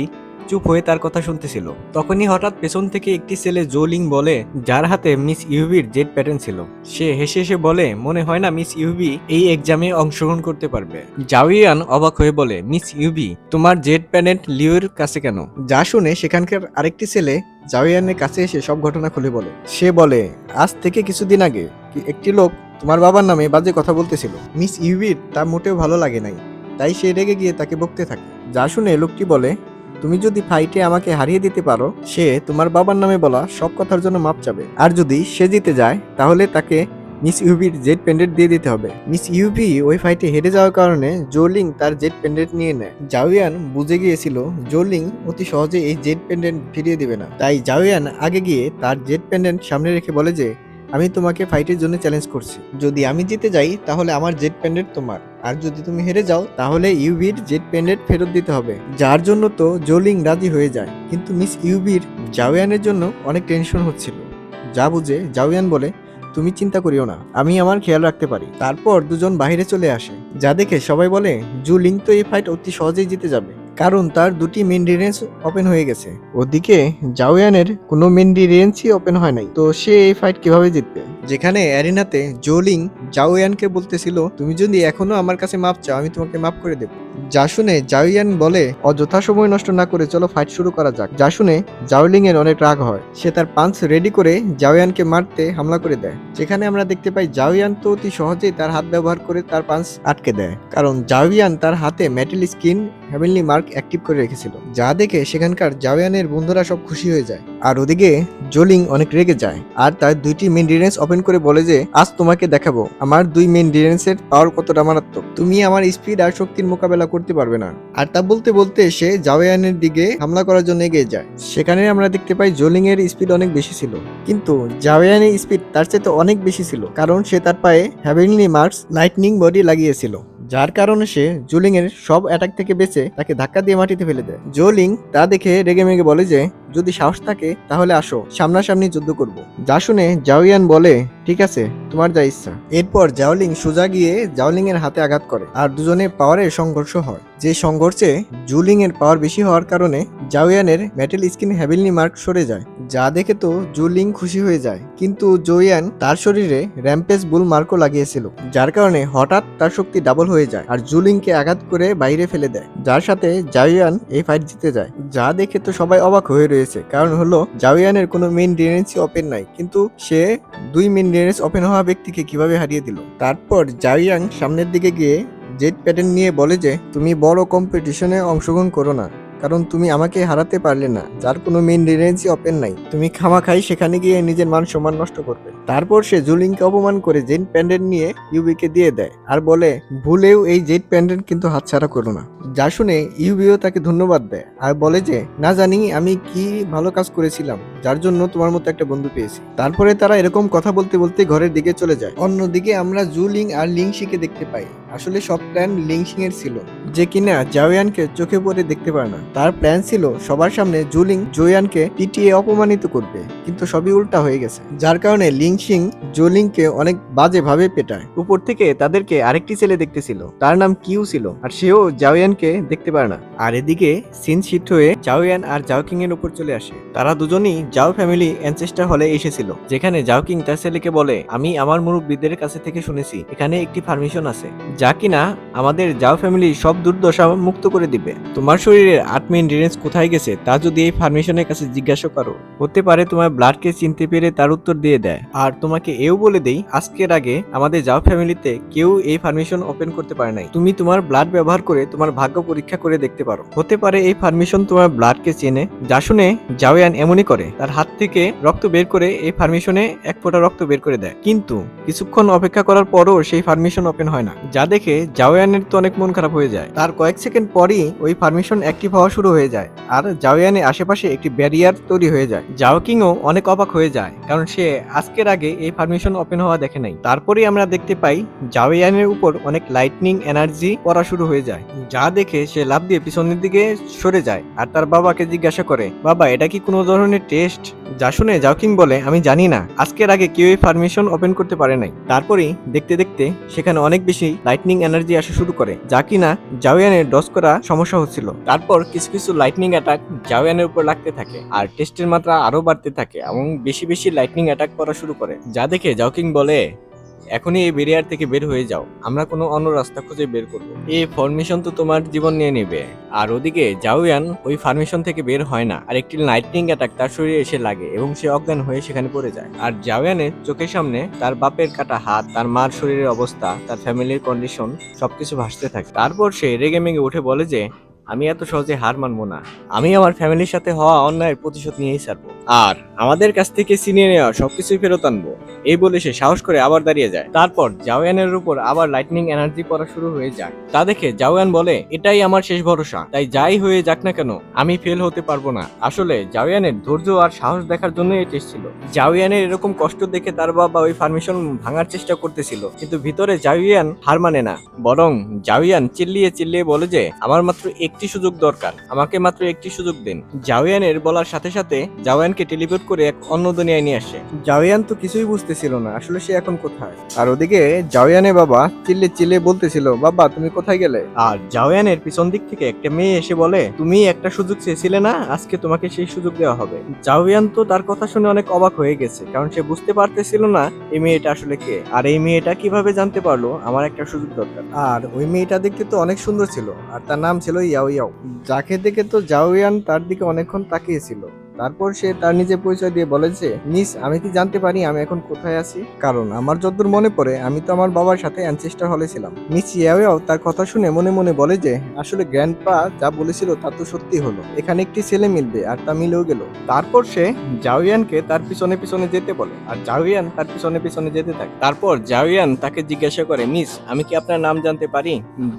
A: চুপ হয়ে তার কথা শুনতেছিল। তখনই হঠাৎ পেছন থেকে একটি ছেলে জোলিং বলে, যার হাতে মিস ইউভির জেড প্যাটার্ন ছিল। সে হেসে হেসে বলে, মনে হয় না মিস ইউভি এই এক্সামে অংশগ্রহণ করতে পারবে। জাওয়ান অবাক হয়ে বলে, মিস ইউভি তোমার জেড প্যানেট লিওর কাছে কেন? যা শুনে সেখানকার আরেকটি ছেলে জাওয়ানের কাছে এসে সব ঘটনা খুলে বলে। সে বলে, আজ থেকে কিছুদিন আগে একটি লোক তোমার বাবার নামে বাজে কথা বলতেছিল। মিস ইউভির তা মোটেও ভালো লাগে নাই, তাই সে রেগে গিয়ে তাকে বকতে থাকে। যা শুনে লোকটি বলে, তুমি যদি ফাইটে আমাকে হারিয়ে দিতে পারো, সে তোমার বাবার নামে বলা সব কথার জন্য মাপ চাবে, আর যদি সে জিতে যায় তাহলে তাকে মিস ইউভির জেড পেন্ডেন্ট দিয়ে দিতে হবে। মিস ইউভি ওই ফাইটে হেরে যাওয়ার কারণে জোলিং তার জেড পেন্ডেন্ট নিয়ে নেয়। জাওয়ান বুঝে গিয়েছিল জোলিং অতি সহজে এই জেড পেন্ডেন্ট ফিরিয়ে দিবে না, তাই জাওয়ান আগে গিয়ে তার জেড পেন্ডেন্ট সামনে রেখে বলে যে, আমি তোমাকে ফাইটের জন্য চ্যালেঞ্জ করছি, যদি আমি জিতে যাই তাহলে আমার জেড পেন্ডেন্ট তোমার, আর যদি তুমি হেরে যাও তাহলে ইউভির জেড পেন্ডেন্ট ফেরত দিতে হবে। যার জন্য তো জোলিং রাজি হয়ে যায়, কিন্তু মিস ইউভির জাওয়ানের জন্য অনেক টেনশন হচ্ছিল। যা বুঝে জাওয়ান বলে, তুমি চিন্তা করিও না, আমি আমার খেয়াল রাখতে পারি। তারপর দুজন বাইরে চলে আসে, যা দেখে সবাই বলে জোলিং তো এই ফাইট অতি সহজেই জিতে যাবে, কারণ তার 2টি মেন রেঞ্জ ওপেন হয়ে গেছে। ওদিকে জাওয়ানের কোনো মেন রেঞ্জই ওপেন হয় নাই, তো সে এই ফাইট কিভাবে জিতবে? যেখানে অ্যারিনাতে জোলিং জাওয়ানকে বলতেছিল, তুমি যদি এখনো আমার কাছে মাপ চাও আমি তোমাকে মাপ করে দেব। যা শুনে জাওয়ান বলে, অযথা সময় নষ্ট না করে চলো ফাইট শুরু করা যাক। যা শুনে জাওলিং এর অনেক রাগ হয়, সে তার পাঞ্চ রেডি করে জাওয়ানকে মারতে হামলা করে দেয়। যেখানে আমরা দেখতে পাই জাওয়ান তো অতি সহজেই তার হাত ব্যবহার করে তার পাঞ্চ আটকে দেয়, কারণ জাওয়ান তার হাতে metal skin heavenly mark active করে রেখেছিল। যা দেখে সেখানকার জাওয়ানের বন্ধুরা সব খুশি হয়ে যায়, আর ওদিকে জোলিং অনেক রেগে যায় আর তার 2টি মেন রেঞ্জ ওপেন করে বলে যে, আজ তোমাকে দেখাবো আমার 2 মেন রেঞ্জের পাওয়ার কতটা মারাত্মক, তুমি আমার স্পিড আর শক্তির মোকাবেলা করতে পারবে না। আর তা বলতে বলতে সে জাওয়ানের দিকে হামলা করার জন্য এগিয়ে যায়। সেখানে আমরা দেখতে পাই জোলিং এর স্পিড অনেক বেশি ছিল, কিন্তু জাওয়ানের স্পিড তার চেয়ে অনেক বেশি ছিল, কারণ সে তার পায়ে হেভেনলি মার্কস লাইটনিং বডি লাগিয়েছিল, যার কারণে সে জোলিং এর সব অ্যাটাক থেকে বেঁচে তাকে ধাক্কা দিয়ে মাটিতে ফেলে দেয়। জোলিং তা দেখে রেগে মেগে বলে যে, যদি সাহস থাকে তাহলে আসো, সামনাসামনি যুদ্ধ করব। যা শুনে জাওয়ান বলে, ঠিক আছে, তোমার যা ইচ্ছা। এরপর জাওলিং সোজা গিয়ে জাওলিং এর হাতে আঘাত করে আর দুজনের পাওয়ারের সংঘর্ষ হয়। যে সংঘর্ষে জুলিং এর পাওয়ার বেশি হওয়ার কারণে জাওয়ানের মেটাল স্কিন হ্যাভিলনি মার্ক সরে যায়, যা দেখে তো জুলিং খুশি হয়ে যায়। কিন্তু জোয়ান তার শরীরে র্যাম্পেজ বুল মার্কও লাগিয়েছিল, যার কারণে হঠাৎ তার শক্তি ডাবল হয়ে যায় আর জুলিংকে আঘাত করে বাইরে ফেলে দেয়, যার সাথে জাওয়ান এই ফাইট জিতে যায়। যা দেখে তো সবাই অবাক হয়ে রয়েছে, কারণ হলো জাওয়ানের কোনো মেইন ডিফেন্সই ওপেন নাই, কিন্তু সে দুই মেইন ডিফেন্স ওপেন হওয়া ব্যক্তিকে কিভাবে হারিয়ে দিল। তারপর জাওয়ান সামনের দিকে গিয়ে জেট প্যাটার্ন নিয়ে বলে যে, তুমি বড় কম্পিটিশনে অংশগ্রহণ করো না, কারণ তুমি আমাকে হারাতে পারলে না, যার কোনো মেইন ডিফেন্সই ওপেন নাই। তুমি খামাখাই সেখানে গিয়ে নিজের মান সম্মান নষ্ট করবে। তারপর সে জুলিংকে অপমান করে জেট প্যান্ডেন্ট নিয়ে ইউবিকে দিয়ে দেয় আর বলে, ভুলেও এই জেট প্যান্ডেন্ট কিন্তু হাতছাড়া করো না। যা শুনে ইউবিও তাকে ধন্যবাদ দেয় আর বলে যে, না জানি আমি কি ভালো কাজ করেছিলাম যার জন্য তোমার মতো একটা বন্ধু পেয়েছি। তারপরে তারা এরকম কথা বলতে বলতে ঘরের দিকে চলে যায়। অন্যদিকে আমরা জুলিং আর লিংশিকে দেখতে পাই। আসলে সব প্ল্যান লিংশিং এর ছিল, যে কিনা জাওয়ানকে চোখে পড়ে দেখতে পারে না। তার প্ল্যান ছিল সবার সামনে জুলিং জোয়ানকে পিটিয়ে অপমানিত করবে, কিন্তু সবই উল্টা হয়ে গেছে, যার কারণে লিংশিং জোলিংকে অনেক বাজেভাবে পেটায়। উপর থেকে তাদেরকে আরেকটি ছেলে দেখতেছিল, তার নাম কিউ ছিল, আর সেও জাওয়ানকে দেখতে পারে না। আর এদিকে সিন শিফট হয়ে জাওয়ান আর জাওকিং এর উপর চলে আসে। তারা দুজনই জাও ফ্যামিলি অ্যানসেস্টার হলে এসেছিল, যেখানে জাওকিং তার ছেলেকে বলে, আমি আমার মুরব্বীদের কাছে থেকে শুনেছি এখানে একটি পারমিশন আছে যা কিনা আমাদের জাও ফ্যামিলি সব দুর্দশা মুক্ত করে দিবে। তোমার শরীরের 8 মেইন ডিফেন্স কোথায় গেছে তা যদি এই পারমিশনের কাছে জিজ্ঞাসা করো, হতে পারে তোমার ব্লাডকে চিনতে পেরে তার উত্তর দিয়ে দেয়। আর তোমাকে এও বলে দেই, আজকের আগে আমাদের জাও ফ্যামিলিতে কেউ এই পারমিশন ওপেন করতে পারে নাই। তুমি তোমার ব্লাড ব্যবহার করে তোমার ভাগ্য পরীক্ষা করে দেখতে পারো, হতে পারে এই পারমিশন তোমার ব্লাডকে চেনে। যা শুনে জাওয়ান এমনই করে, তার হাত থেকে রক্ত বের করে এই পারমিশনে এক ফোঁটা রক্ত বের করে দেয়। কিন্তু কিছুক্ষণ অপেক্ষা করার পরও সেই পারমিশন ওপেন হয় না, যা দেখে জাওয়ানের তো অনেক মন খারাপ হয়ে যায়। তার কয়েক সেকেন্ড পরই ওই পারমিশন অ্যাক্টিভ হওয়া শুরু হয়ে যায় আর জাওয়ানের আশেপাশে একটি ব্যারিয়ার তৈরি হয়ে যায়। জাওকিংও অনেক অবাক হয়ে যায়, কারণ সে আজকের আগে এই পারমিশন ওপেন হওয়া দেখে নাই। তারপরেই আমরা দেখতে পাই জাওয়ানের উপর অনেক লাইটনিং এনার্জি পড়া শুরু হয়ে যায়, যা দেখে সে লাফ দিয়ে পিছনের দিকে সরে যায় আর তার বাবাকে জিজ্ঞাসা করে, বাবা এটা কি কোনো ধরনের টেস্ট? যা শুনে জাওকিং বলে, আমি জানি না, আজকের আগে কেউ এই পারমিশন ওপেন করতে পারে নাই। তারপরেই দেখতে দেখতে সেখানে অনেক বেশি লাইটনিং এনার্জি আসা শুরু করে, যা কিনা জাওয়ানের ডজ করা সমস্যা হচ্ছিল। তারপর কিছু কিছু লাইটনিং অ্যাটাক জাওয়ানের উপর লাগতে থাকে আর টেস্টের মাত্রা আরো বাড়তে থাকে এবং বেশি বেশি লাইটনিং অ্যাটাক করা শুরু করে। যা দেখে জাওকিং বলে, এখনই এই ব্যারিয়ার থেকে বের হয়ে যাও, আমরা কোনো অন্য রাস্তা খুঁজে বের করবো। এই ফরমেশন তো তোমার জীবন নিয়ে নেবে। আর ওদিকে জাওয়ান ওই ফরমেশন থেকে বের হয় না আর একটি লাইটনিং অ্যাটাক তার শরীরে এসে লাগে এবং সে অজ্ঞান হয়ে সেখানে পড়ে যায়। আর জাওয়ানের চোখের সামনে তার বাপের কাটা হাত, তার মার শরীরের অবস্থা, তার ফ্যামিলির কন্ডিশন সবকিছু ভাসতে থাকে। তারপর সে রেগে মেগে উঠে বলে যে, আমি এত সহজে হার মানবো না, আমি আমার ফ্যামিলির সাথে হওয়া অন্যায়ের প্রতিশোধ নিয়েই ছাড়বো আর আমাদের কাছ থেকে ছিনিয়ে নেওয়া সবকিছুই ফেরত আনবো। এই বলে সে সাহস করে আবার দাঁড়িয়ে যায়। তারপর জাওয়ানের উপর আবার লাইটনিং এনার্জি পড়া শুরু হয়ে যায়। তা দেখে জাওয়ান বলে, এটাই আমার শেষ ভরসা, তাই যাই হয়ে যাক না কেন আমি ফেল হতে পারবো না। আসলে জাওয়ানের ধৈর্য আর সাহস দেখার জন্য এই টেস্ট ছিল। জাওয়ানের এরকম কষ্ট দেখে তার বাবা ওই পারমিশন ভাঙার চেষ্টা করতেছিল, কিন্তু ভিতরে জাওয়ান হার মানে না, বরং জাওয়ান চিল্লিয়ে চিল্লিয়ে বলে যে, আমার মাত্র একটি সুযোগ দরকার, আমাকে মাত্র একটি সুযোগ দিন। জাওয়ানের বলার সাথে সাথে জাওয়ানকে টেলিপোর্ট করে এক অন্য দুনিয়ায় নিয়ে আসে। জাওয়ান তো কিছুই বুঝতেছিল না আসলে সে এখন কোথায়। আর ওদিকে জাওয়ানের বাবা চিল্লে চিল্লে বলতেছিল, বাবা তুমি কোথায় গেলে? আর জাওয়ানের পিছন দিক থেকে একটা মেয়ে এসে বলে, তুমি একটা সুযোগ চেয়েছিলে না, আজকে তোমাকে সেই সুযোগ দেওয়া হবে। জাওয়ান তো তার কথা শুনে অনেক অবাক হয়ে গেছে, কারণ সে বুঝতে পারতেছিল না এই মেয়েটা আসলে কে, আর এই মেয়েটা কিভাবে জানতে পারলো আমার একটা সুযোগ দরকার। আর ওই মেয়েটা দেখতে তো অনেক সুন্দর ছিল আর তার নাম ছিল ইয়াও ইয়াও, যাকে দেখে তো জাওয়ান তার দিকে অনেকক্ষণ তাকিয়েছিল। তারপর সে তার নিজের পরিচয় দিয়ে বলেছে, মিস আমি কি জানতে পারি আমি এখন কোথায় আছি? কারণ আমার যতদূর মনে পড়ে আমি তো আমার বাবার সাথে অ্যানসেস্টার হলে ছিলাম। মিস ইয়াওয়াও তার কথা শুনে মনে মনে বলে যে, আসলে গ্র্যান্ডপা যা বলেছিল তা তো সত্যি হলো, এখানে একটি ছেলে মিলবে আর তা মিলেও গেল। তারপর সে জাওয়ানকে তার পিছনে পিছনে যেতে বলে আর জাওয়ান তার পিছনে পিছনে যেতে থাকে। তারপর জাওয়ান তাকে জিজ্ঞাসা করে, মিস আমি কি আপনার নাম জানতে পারি?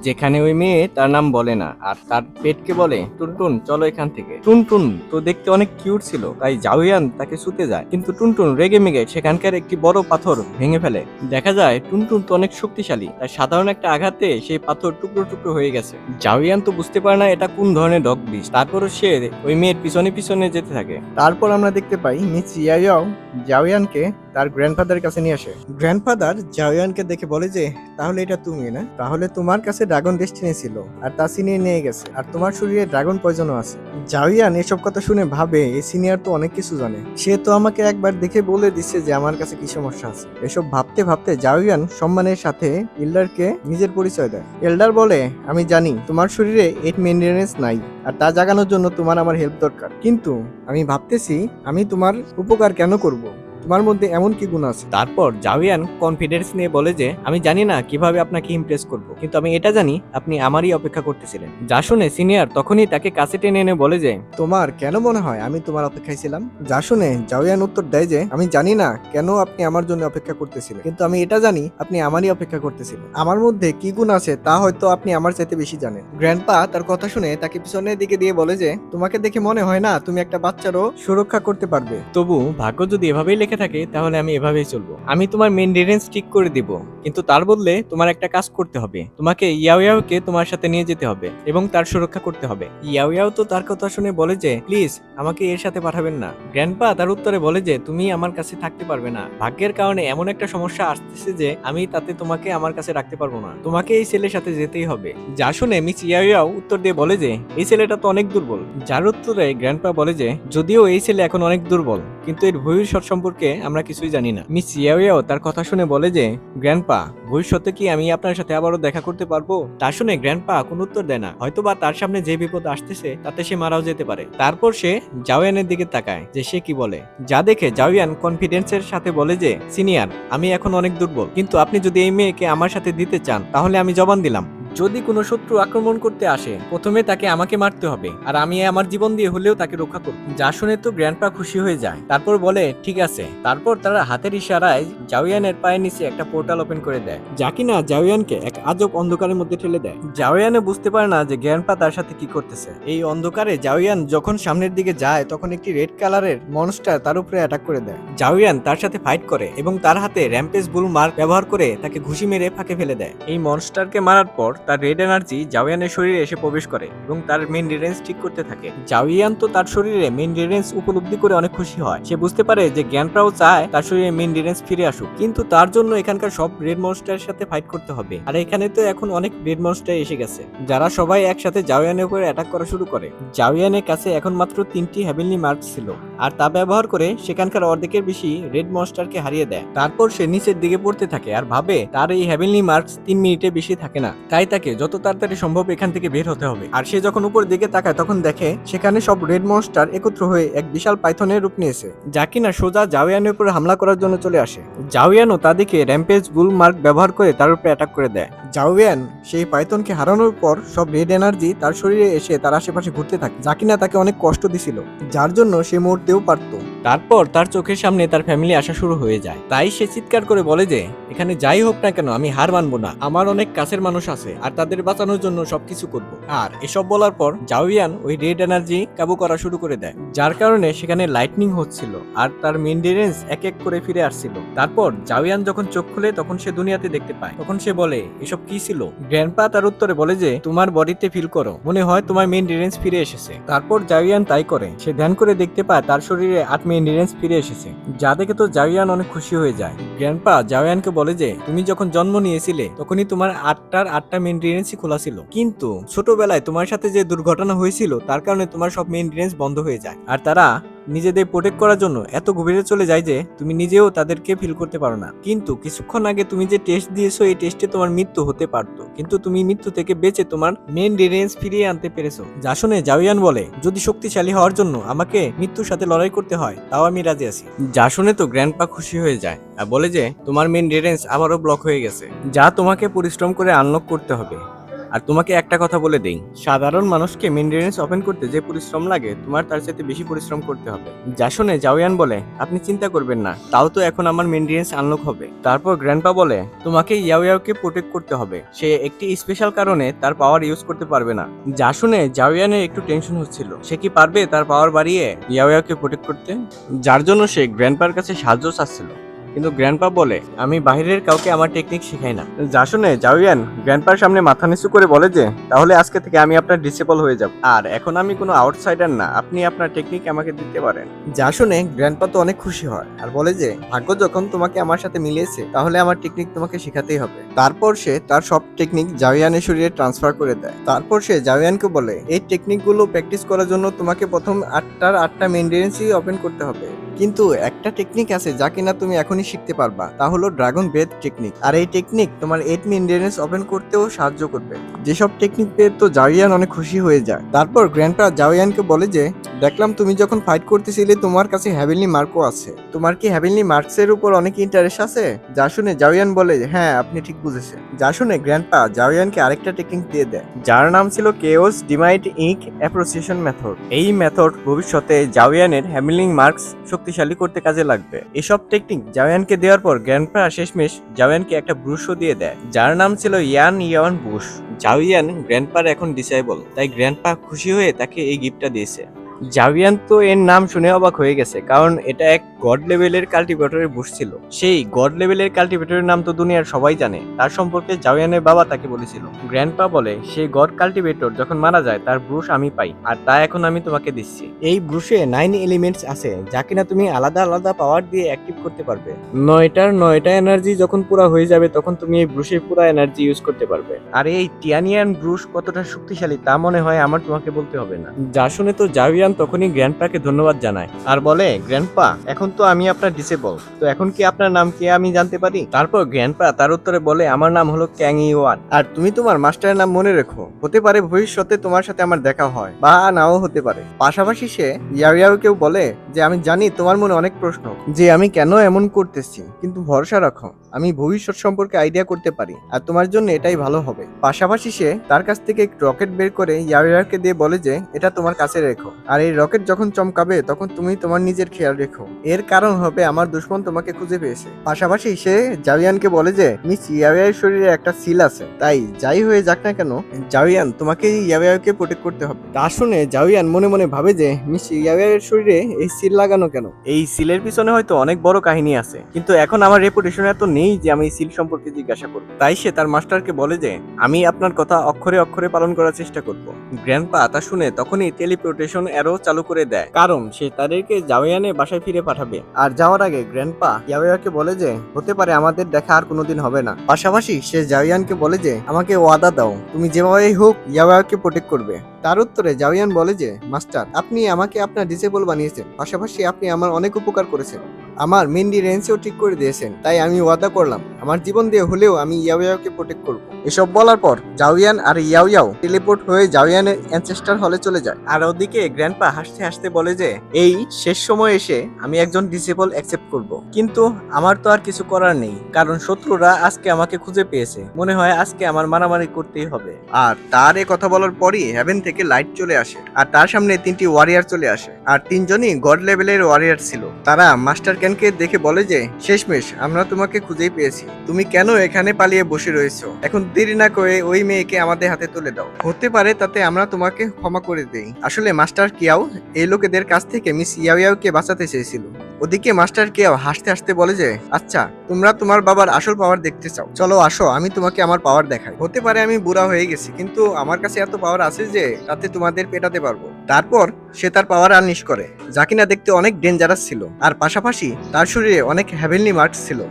A: যেখানে ওই মেয়ে তার নাম বলে না আর তার পেটকে বলে, টুনটুন চলো এখান থেকে। টুনটুন তো দেখতে অনেক কিউট ছিল, তাই জাওয়ান তাকে ছুতে যায়, কিন্তু টুনটুন রেগে মেগে সেখানকার একটি বড় পাথর ভেঙে ফেলে। দেখা যায় টুনটুন তো অনেক শক্তিশালী, তাই সাধারণ একটা আঘাতে সেই পাথর টুকরো টুকরো হয়ে গেছে। জাওয়ান তো বুঝতে পারে না এটা কোন ধরনের ডগ বিষ, তারপরও সে ওই মেয়ের পিছনে পিছনে যেতে থাকে। তারপর আমরা দেখতে পাই মিস ইয়াও জাওয়ানকে তার গ্র্যান্ডফাদারের কাছে নিয়ে আসে। গ্র্যান্ডফাদার জাওয়ানকে দেখে বলে যে, তাহলে এটা তুমি না? তাহলে তোমার কাছে ড্রাগন ডেস্টিনি ছিল আর তা সিনিয়র নিয়ে গেছে, আর তোমার শরীরে ড্রাগন পয়জনও আছে। জাওয়ান এসব কথা শুনে ভাবে এই সিনিয়র তো অনেক কিছু জানে, সে তো আমাকে একবার দেখে বলে দিচ্ছে যে আমার কাছে কি সমস্যা আছে। এসব ভাবতে ভাবতে জাওয়ান সম্মানের সাথে এল্ডারকে নিজের পরিচয় দেয়। এল্ডার বলে, আমি জানি তোমার শরীরে 8 মেইনটেনেন্স নাই, আর তা জাগানোর জন্য তোমার আমার হেল্প দরকার, কিন্তু আমি ভাবতেছি আমি তোমার উপকার কেন করব? তোমার মধ্যে এমন কি গুণ আছে? তারপর জাওয়ান কনফিডেন্স নিয়ে বলে যে, আমি জানি না কিভাবে আপনাকে ইমপ্রেস করব, কিন্তু আমি এটা জানি আপনি আমারই অপেক্ষা করতেছিলেন। যা শুনে সিনিয়র তখনই তাকে কাছে টেনে এনে বলে যে, তোমার কেন মনে হয় আমি তোমার অপেক্ষায় ছিলাম? যা শুনে জাওয়ান উত্তর দেয় যে, আমি জানি না কেন আপনি আমার জন্য অপেক্ষা করতেছিলেন, কিন্তু আমি এটা জানি আপনি আমারই অপেক্ষা করতেছিলেন। আমার মধ্যে কি গুণ আছে তা হয়তো আপনি আমার চাইতে বেশি জানেন। গ্র্যান্ডপা তার কথা শুনে তাকে পিছনের দিকে দিয়ে বলে যে, তোমাকে দেখে মনে হয় না তুমি একটা বাচ্চারও সুরক্ষা করতে পারবে। তবু ভাগ্য যদি এভাবেই লেখা থাকে তাহলে আমি এভাবেই চলবো। আমি তোমার মেইনটেনেন্স ঠিক করে দিব, কিন্তু তার বদলে তোমার একটা কাজ করতে হবে। তোমাকে ইয়াওয়াওকে তোমার সাথে নিয়ে যেতে হবে এবং তার সুরক্ষা করতে হবে। ইয়াওয়াও তো তার কথা শুনে বলে যে, প্লিজ আমাকে এর সাথে পাঠাবেন না। গ্র্যান্ডপা তার উত্তরে বলে যে, তুমি আমার কাছে থাকতে পারবে না। ভাগ্যের কারণে এমন একটা সমস্যা আসতেছে যে আমি তাতে তোমাকে আমার কাছে রাখতে পারবো না। তোমাকে এই ছেলের সাথে যেতেই হবে। যা শুনে মিস ইয়াওয়াও উত্তর দিয়ে বলে যে, এই ছেলেটা তো অনেক দুর্বল। যার উত্তরে গ্র্যান্ডপা বলে যে, যদিও এই ছেলে এখন অনেক দুর্বল, কিন্তু এর ভবিষ্যৎ সম্পর্কে আমরা কিছুই জানি না। মিস ইয়াওয়াও তার কথা শুনে বলে যে, গ্র্যান্ডপা ভবিষ্যতে কি আমি আপনার সাথে আবারও দেখা করতে পারবো? তা শুনে গ্র্যান্ডপা কোনো উত্তর দেয় না, হয়তোবা তার সামনে যে বিপদ আসতেছে তাতে সে মারাও যেতে পারে। তারপর সে জাওয়ানের দিকে তাকায় যে সে কি বলে, যা দেখে জাওয়ান কনফিডেন্সের সাথে বলে যে, সিনিয়র আমি এখন অনেক দুর্বল, কিন্তু আপনি যদি এই মেয়েকে আমার সাথে দিতে চান তাহলে আমি জবান দিলাম, যদি কোনো শত্রু আক্রমণ করতে আসে প্রথমে তাকে আমাকে মারতে হবে, আর আমি আমার জীবন দিয়ে হলেও তাকে রক্ষা করব। যা শুনে তো গ্র্যান্ডপা খুশি হয়ে যায়, তারপর বলে ঠিক আছে। তারপর তারা হাতের ইশারায় জাওয়ানের পায়ের নিচে একটা পোর্টাল ওপেন করে দেয়, যা কিনা জাওয়ানকে এক আজব অন্ধকারের মধ্যে ঠেলে দেয়। জাওয়ানে বুঝতে পারে না যে গ্র্যান্ডপা তার সাথে কি করতেছে। এই অন্ধকারে জাওয়ান যখন সামনের দিকে যায় তখন একটি রেড কালারের মনস্টার তার উপরে অ্যাটাক করে দেয়। জাওয়ান তার সাথে ফাইট করে এবং তার হাতে র্যাম্পেজ বুল মার্ক ব্যবহার করে তাকে ঘুষি মেরে ফাঁকে ফেলে দেয়। এই মনস্টারকে মারার পর তার রেড এনার্জি জাওয়ানের শরীরে এসে প্রবেশ করে এবং তার মেইন রেঞ্জ ঠিক করতে থাকে। জাওয়ান তো তার শরীরে মেইন রেঞ্জ উপলব্ধি করে অনেক খুশি হয়। সে বুঝতে পারে যে গ্র্যান্ডপাও চায় তার শরীরে মেইন রেঞ্জ ফিরে আসুক, কিন্তু তার জন্য এখানকার সব রেড মনস্টারের সাথে ফাইট করতে হবে। আর এখানে তো এখন অনেক রেড মনস্টার এসে গেছে, যারা সবাই একসাথে জাওয়ানের উপরে অ্যাটাক করা শুরু করে। জাওয়ানের কাছে এখন মাত্র 3টি হেভেনলি মার্ক ছিল, আর তা ব্যবহার করে সেখানকার অর্ধেকের বেশি রেড মনস্টারকে হারিয়ে দেয়। তারপর সে নিচের দিকে পড়তে থাকে আর ভাবে তার এই হেভেনলি মার্কস 3 মিনিটে বেশি থাকে না, তাই তাকে যত তাড়াতাড়ি সম্ভব এখান থেকে বের হতে হবে। আর সে যখন উপর দিকে তাকায় তখন দেখে সেখানে সব রেড মনস্টার একত্র হয়ে এক বিশাল পাইথনের রূপ নিয়েছে, যা কিনা সোজা জাওয়ানের উপরে হামলা করার জন্য চলে আসে। জাওয়ানও তাদেরকে র্যাম্পেজ বুল মার্ক ব্যবহার করে তার উপরে অ্যাটাক করে দেয়। জাওয়ান সেই পাইথনকে হারানোর পর সব রেড এনার্জি তার শরীরে এসে তার আশেপাশে ঘুরতে থাকে, যা কিনা তাকে অনেক কষ্ট দিছিল, যার জন্য সে মরতেও পারত। তারপর তার চোখের সামনে তার ফ্যামিলি আসা শুরু হয়ে যায়, তাই সে চিৎকার করে বলে যে, এখানে যাই হোক না কেন আমি হার মানবো না, আমার অনেক কাছের মানুষ আছে আর তাদের বাঁচানোর জন্য সবকিছু করব। আর এসব বলার পর জাওয়ান ওই রেড এনার্জি কাবু করা শুরু করে দেয়, যার কারণে সেখানে লাইটনিং হচ্ছিল আর তার মেইন রেঞ্জ এক এক করে ফিরে আসছিল। তারপর জাওয়ান যখন চোখ খুলে তখন সে দুনিয়াতে দেখতে পায়। তখন সে বলে, এসব কি ছিল? গ্র্যান্ডপা তার উত্তরে বলে যে, তোমার বডিতে ফিল করো, মনে হয় তোমার মেইন রেঞ্জ ফিরে এসেছে। তারপর জাওয়ান তাই করে, সে ধ্যান করে দেখতে পায় তার শরীরে 8 মেইন রেঞ্জ ফিরে এসেছে, যা দেখে তো জাওয়ান অনেক খুশি হয়ে যায়। গ্র্যান্ডপা জাওয়ানকে বলে যে, তুমি যখন জন্ম নিয়েছিলে তখনই তোমার 8টা মেইন রেঞ্জই খোলা ছিল, কিন্তু ছোটবেলায় তোমার সাথে যে দুর্ঘটনা হয়েছিল তার কারণে তোমার সব মেইন রেঞ্জ বন্ধ হয়ে যায়, আর তারা নিজেদের প্রোটেক্ট করার জন্য এত গভীরে চলে যায় যে তুমি নিজেও তাদেরকে ফিল করতে পারো না। কিন্তু কিছুক্ষণ আগে তুমি যে টেস্ট দিয়েছো এই টেস্টে তোমার মৃত্যু হতে পারতো, কিন্তু তুমি মৃত্যু থেকে বেঁচে তোমার মেইন রেঞ্জ ফিরিয়ে আনতে পেরেছো। যা শুনে জাওয়ান বলে, যদি শক্তিশালী হওয়ার জন্য আমাকে মৃত্যুর সাথে লড়াই করতে হয় তাও আমি রাজি আছি। যা শুনে তো গ্র্যান্ডপা খুশি হয়ে যায় আর বলে যে, তোমার মেইন রেঞ্জ আবারও ব্লক হয়ে গেছে, যা তোমাকে পরিশ্রম করে আনলক করতে হবে। আর তোমাকে একটা কথা বলে দেই, সাধারণ মানুষকে মেইনটেনেন্স ওপেন করতে যে পরিশ্রম লাগে তোমার তার চাইতে বেশি পরিশ্রম করতে হবে। যা শুনে জাওয়ান বলে, আপনি চিন্তা করবেন না, তাও তো এখন আমার মেইনটেনেন্স আনলক হবে। তারপর গ্র্যান্ডপা বলে, তোমাকে ইয়াওয়াকে প্রোটেক্ট করতে হবে, সে একটি স্পেশাল কারণে তার পাওয়ার ইউজ করতে পারবে না। যা শুনে জাওয়ানের একটু টেনশন হচ্ছিল, সে কি পারবে তার পাওয়ার বাড়িয়ে ইয়াওয়াকে প্রোটেক্ট করতে, যার জন্য সে গ্র্যান্ডপার কাছে সাহায্য চাচ্ছিল। কিন্তু গ্র্যান্ডপা বলে, আমি বাইরের কাউকে আমার টেকনিক শেখাই না। যা শুনে জাওয়ান গ্র্যান্ডপার সামনে মাথা নিচু করে বলে যে, তাহলে আজকে থেকে আমি আপনার ডিসেবল হয়ে যাব, আর এখন আমি কোনো আউটসাইডার না, আপনি আপনার টেকনিক আমাকে দিতে পারেন। যা শুনে গ্র্যান্ডপা তো অনেক খুশি হয় আর বলে যে, ভাগ্য যখন তোমাকে আমার সাথে মিলিয়েছে তাহলে আমার টেকনিক তোমাকে শেখাতেই হবে। তারপর সে তার সব টেকনিক জাওয়ানের শরীরে ট্রান্সফার করে দেয়। তারপর সে জাওয়ানকে বলে, এই টেকনিকগুলো প্র্যাকটিস করার জন্য তোমাকে প্রথম 8টা মেইনটেনেন্সই ওপেন করতে হবে, কিন্তু একটা টেকনিক আছে যা কিনা তুমি এখনই শিখতে পারবা, তা হলো ড্রাগন ব্রেথ টেকনিক। আর এই টেকনিক তোমার 8 মেইনটেনেন্স ওপেন করতেও সাহায্য করবে। যেসব টেকনিক পেয়ে তো জাওয়ান অনেক খুশি হয়ে যায়। তারপর গ্র্যান্ডপা জাওয়ানকে বলে যে, দেখলাম তুমি যখন ফাইট করতেছিলে তোমার কাছে হ্যাভেনলি মার্কও আছে, তোমার কি হ্যাভেনলি মার্কসের উপর অনেক ইন্টারেস্ট আছে? যা শুনে জাওয়ান বলে, হ্যাঁ আপনি ঠিক বুঝেছেন। যা শুনে গ্র্যান্ডপা জাওয়ানকে আরেকটা টেকনিক দিয়ে দেয়, যার নাম ছিল কেওস ডিমাইট ইঙ্ক অ্যাপ্রোসিয়েশন মেথড। এই মেথড ভবিষ্যতে জাওয়ানের হ্যাভেনলি মার্কস শক্তিশালী করতে কাজে লাগবে। এসব টেকনিক জাওয়ানকে দেওয়ার পর গ্র্যান্ডপা শেষমেশ জাওয়ানকে একটা ব্রুশও দিয়ে দেয়, যার নাম ছিল ইয়ান বুশ। জাওয়ান গ্র্যান্ডপার এখন ডিসেবল, তাই গ্র্যান্ডপা খুশি হয়ে তাকে এই গিফটটা দিয়েছে। জাওয়ান তো এর নাম শুনে অবাক হয়ে গেছে, কারণ এটা এক গড লেভেলের কাল্টিভেটরের বুশ ছিল। সেই গড লেভেলের কাল্টিভেটরের নাম তো দুনিয়ার সবাই জানে, তার সম্পর্কে জাওয়ানের বাবা তাকে বলেছিল। গ্র্যান্ডপা বলে, সেই গড কাল্টিভেটর যখন মারা যায় তার ব্রুশ আমি পাই, আর তা এখন আমি তোমাকে দিচ্ছি। এই ব্রুশে 9 এলিমেন্টস আছে যা কিনা তুমি আলাদা আলাদা পাওয়ার দিয়ে অ্যাক্টিভ করতে পারবে। 9টা এনার্জি যখন পুরো হয়ে যাবে তখন তুমি এই ব্রুশের পুরো এনার্জি ইউজ করতে পারবে। আর এই টিয়ানিয়ান ব্রুশ কতটা শক্তিশালী তা মনে হয় আমার তোমাকে বলতে হবে না। যা শুনে তো জাওয়ান তখনই গ্র্যান্ডপাকে ধন্যবাদ জানায় আর বলে, গ্র্যান্ডপা এখন তো আমি আপনার ডিসেবল, তো এখন কি আপনার নাম কি আমি জানতে পারি? তারপর গ্র্যান্ডপা তার উত্তরে বলে, আমার নাম হলো ক্যাং ইওয়ান, আর তুমি তোমার মাস্টারের নাম মনে রেখো, হতে পারে ভবিষ্যতে তোমার সাথে আমার দেখা হয় বা নাও হতে পারে। পাশাপাশি সে ইয়াওয়াকেও বলে যে, আমি জানি তোমার মনে অনেক প্রশ্ন যে আমি কেন এমন করতেছি, কিন্তু ভরসা রাখো, আমি ভবিষ্যৎ সম্পর্কে আইডিয়া করতে পারি আর তোমার জন্য এটাই ভালো হবে। পাশাপাশি সে তার কাছ থেকে একটি রকেট বের করে ইয়াওয়াকে দিয়ে বলে যে, এটা তোমার কাছে রেখো, আর এই রকেট যখন চমকাবে তখন তুমি তোমার নিজের খেয়াল রেখো, এর কারণ হবে আমার দুশ্মন তোমাকে খুঁজে পেয়েছে। পাশাপাশি সে জাওয়ানকে বলে যে, মিস ইয়াওয়ার শরীরে একটা সিল আছে, তাই যাই হয়ে যাক না কেন জাওয়ান তোমাকে ইয়াওয়াকে প্রোটেক্ট করতে হবে। তা শুনে জাওয়ান মনে মনে ভাবে যে, মিস ইয়াওয়ার শরীরে এই সিল লাগানো কেন? এই সিলের পিছনে হয়তো অনেক বড় কাহিনী আছে, কিন্তু এখন আমার রেপুটেশন এত নেই যে আমি সিল সম্পর্কে জিজ্ঞাসা করব। তাই সে তার মাস্টারকে বলে যে, আমি আপনার কথা অক্ষরে অক্ষরে পালন করার চেষ্টা করব। গ্র্যান্ডপা তা শুনে তখনই টেলিপোর্টেশন অ্যারো চালু করে দেয়, কারণ সে তাদেরকে জাওয়ানের বাসায় ফিরে পাঠাবে। আর যাওয়ার আগে গ্র্যান্ডপা ইয়াওয়াকে বলে যে, হতে পারে আমাদের দেখা আর কোনোদিন হবে না। পাশাপাশি সে জাওয়ানকে বলে যে, আমাকে ওয়াদা দাও তুমি যেভাবেই হোক ইয়াওয়াকে প্রোটেক্ট করবে। তার উত্তরে জাওয়ান বলে যে, মাস্টার আপনি আমাকে আপনার ডিসেবল বানিয়েছেন, পাশাপাশি আপনি আমার অনেক উপকার করেছেন, আমার মেন্ডি রেঞ্জও ঠিক করে দিয়েছেন, তাই আমি ওয়াদা করলাম আমার জীবন দিয়ে হলেও আমি ইয়াওয়াকে প্রোটেক্ট করব। এসব বলার পর জাওয়ান আর ইয়াও টেলিপোর্ট হয়ে জাওয়ানের অ্যানসেস্টার হলে চলে যায়। আর ওদিকে গ্র্যান্ডপা হাসতে হাসতে বলে যে, এই শেষ সময় এসে আমি একজন ডিসেবল অ্যাকসেপ্ট করব, কিন্তু আমার তো আর কিছু করার নেই, কারণ শত্রুরা আজকে আমাকে খুঁজে পেয়েছে, মনে হয় আজকে আমার মারামারি করতেই হবে। আর তার এ কথা বলার পরই হেভেন থেকে লাইট চলে আসে আর তার সামনে 3টি ওয়ারিয়ার চলে আসে, আর 3জনই গড লেভেলের ওয়ারিয়ার ছিল। তারা মাস্টার ক্যানকে দেখে বলে যে, শেষমেশ আমরা তোমাকে খুঁজেই পেয়েছি, তুমি কেন এখানে পালিয়ে বসে রয়েছো? এখন দেরি না করে ওই মেয়েকে আমাদের হাতে তুলে দাও, হতে পারে তাতে আমরা তোমাকে ক্ষমা করে দেই। আসলে মাস্টার কিয়াও এই লোকেদের কাছ থেকে মিস ইয়াওকে বাঁচাতে চেয়েছিল। ওদিকে মাস্টার কিয়াও হাসতে হাসতে বলে যে, আচ্ছা তোমরা তোমার বাবার আসল পাওয়ার দেখতে চাও, চলো আসো আমি তোমাকে আমার পাওয়ার দেখাই। হতে পারে আমি বুড়া হয়ে গেছি, কিন্তু আমার কাছে এত পাওয়ার আছে যে তাতে তোমাদের পেটাতে পারবো। তারপর সে তার পাওয়ার আনলিশ করে, যা কিনা দেখতে অনেক ডেঞ্জারাস ছিল, আর পাশাপাশি তার শরীরে অনেক হেভেনলি মার্কস ছিল।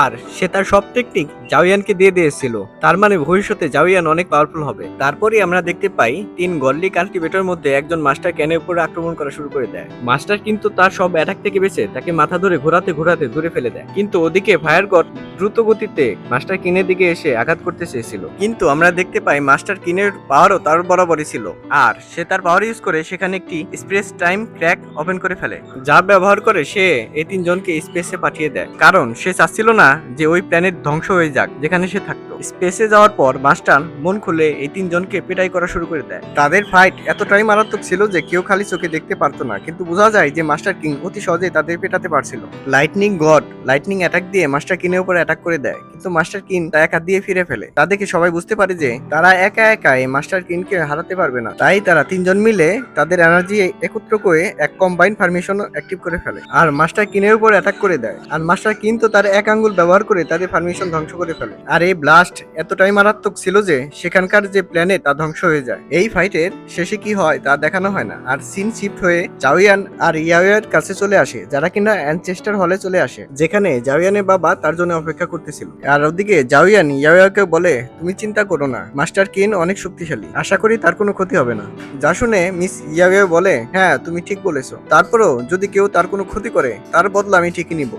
A: আর সে তার সব টেকনিক জাওয়ানকে দিয়ে দিয়েছিল, তার মানে ভবিষ্যতে জাওয়ান অনেক পাওয়ারফুল হবে। তারপরই আমরা দেখতে পাই 3 গডলি কাল্টিভেটর মধ্যে একজন মাস্টার ক্যানের উপরে আক্রমণ করা শুরু করে দেয়। মাস্টার কিন্তু তার সব অ্যাটাক থেকে বেঁচে তাকে মাথা ধরে ঘোরাতে ঘোরাতে দূরে ফেলে দেয়, কিন্তু ওদিকে ফায়ার গড দ্রুত গতিতে মাস্টার কিনের দিকে এসে আঘাত করতে চেয়েছিল, কিন্তু আমরা দেখতে পাই মাস্টার কিনের পাওয়ারও তার বরাবরই ছিল, আর সে তার পাওয়ার ইউজ করে সেখানে একটি স্পেস টাইম ক্র্যাক ওপেন করে ফেলে, যা ব্যবহার করে সে এই তিনজনকে স্পেসে পাঠিয়ে দেয়, কারণ সে চাচ্ছিল না যে ওই প্ল্যানেট ধ্বংস হয়ে যাক যেখানে সে থাকতো। স্পেসে যাওয়ার পর মাস্টার মন খুলে এই তিনজনকে পিটাই করা শুরু করে দেয়। তাদের ফাইট এতটাই মারাত্মক ছিল যে কেউ খালি চোখে দেখতে পারতো না, কিন্তু বোঝা যায় যে মাস্টার কিং অতি সহজেই তাদের পেটাতে পারছিল। লাইটনিং গড লাইটনিং অ্যাটাক দিয়ে মাস্টার কিনের উপর অ্যাটাক করে দেয়, কিন্তু মাস্টার কিন তা একা দিয়ে ফিরে ফেলে। তা দেখে সবাই বুঝতে পারে যে তারা একা একা এই মাস্টার কিনকে হারাতে পারবে না, তাই তারা তিনজন মিলে তাদের এনার্জি একত্র করে এক কম্বাইন ফরমেশন অ্যাক্টিভ করে ফেলে আর মাস্টার কিনের উপর অ্যাটাক করে দেয়। আর মাস্টার কিন তো তার এক আঙ্গুল ব্যবহার করে তাদের ফরমেশন ধ্বংস করে ফেলে। আর এই ব্লাস্ট এতটাই মারাত্মক ছিল যে সেখানকার যে প্ল্যানেট তা ধ্বংস হয়ে যায়। এই ফাইটের শেষে কি হয় তা দেখানো হয় না, আর সিন শিফট হয়ে জাওয়ান আর ইয়াওয়ের কাছে চলে আসে, যারা কিনা অ্যানচেস্টার হলে চলে আসে, যেখানে জাওয়ানের বাবা তার জন্য অপেক্ষা করতেছিল। আর ওদিকে জাওয়ান ইয়াওয়াকে বলে, তুমি চিন্তা করো না, মাস্টার কিন অনেক শক্তিশালী, আশা করি তার কোনো ক্ষতি হবে না। যা শুনে মিস ইয়াওয়ে বলে, হ্যাঁ তুমি ঠিক বলেছো, তারপরও যদি কেউ তার কোনো ক্ষতি করে তার বদলা আমি ঠিকই নিব।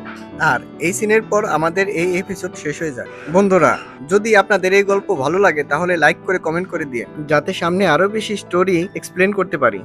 A: আর এই সিনের পর আমাদের এই এপিসোড শেষ হয়ে যায়। বন্ধুরা, যদি আপনাদের এই গল্প ভালো লাগে তাহলে লাইক করে কমেন্ট করে দিয়ে, যাতে সামনে আরো বেশি স্টোরি এক্সপ্লেন করতে পারি।